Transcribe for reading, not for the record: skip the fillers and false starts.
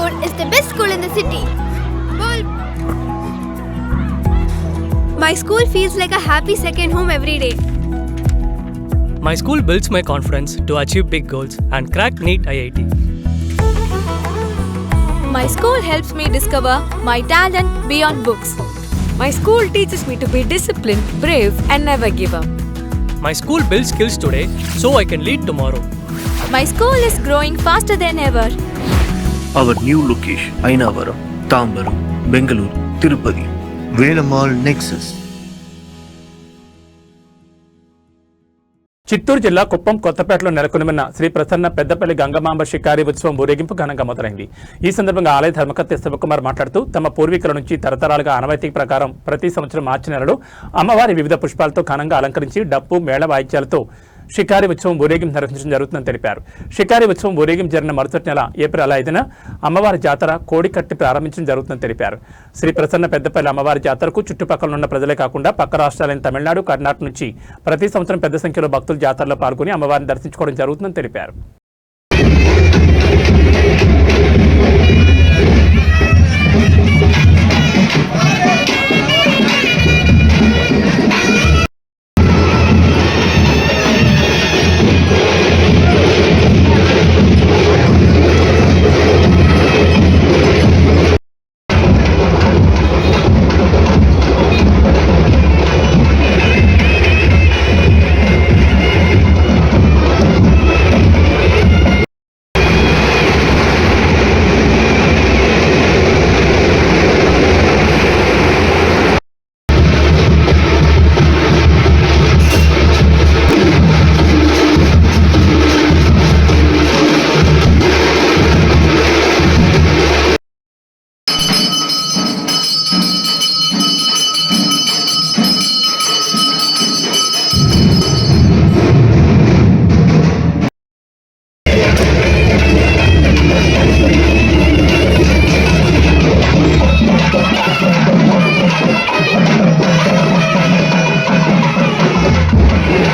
school is the best school in the city. My school feels like a happy second home every day. My school builds my confidence to achieve big goals and crack NEET IIT. My school helps me discover my talent beyond books. My school teaches me to be disciplined, brave, and never give up. My school builds skills today so I can lead tomorrow. My school is growing faster than ever. Our new location, Ainavaram, Tambaram, Bengaluru, Tirupati, Velamal Nexus. Chittoor జిల్లా కుప్పం కొత్తపేటలో నెలకొన్న శ్రీ ప్రసన్న పెద్దపల్లి గంగమాంబ షికారి ఉత్సవం ఊరేగింపు ఘనంగా మొదలైంది. ఈ సందర్భంగా ఆలయ ధర్మకర్త శివకుమార్ మాట్లాడుతూ తమ పూర్వీకుల నుంచి తరతరాలుగా ఆనవాయితీ ప్రకారం ప్రతి సంవత్సరం మార్చి నెలలో అమ్మవారి వివిధ పుష్పాలతో ఘనంగా అలంకరించి డప్పు మేళ వాయిద్యాలతో షికారి ఉత్సవం ఊరేగింపు నిర్వహించడం జరుగుతుందని తెలిపారు. షికారి ఉత్సవం ఊరేగింపు జరిగిన మరుసటి నెల ఏప్రిల్ 5న అమ్మవారి జాతర కోడికట్టి ప్రారంభించడం జరుగుతుందని తెలిపారు. శ్రీ ప్రసన్న పెద్దపల్లి అమ్మవారి జాతరకు చుట్టుపక్కల ఉన్న ప్రజలే కాకుండా పక్క రాష్ట్రాలైన తమిళనాడు, కర్ణాటక నుంచి ప్రతి సంవత్సరం పెద్ద సంఖ్యలో భక్తులు జాతరలో పాల్గొని అమ్మవారిని దర్శించుకోవడం జరుగుతుందని తెలిపారు.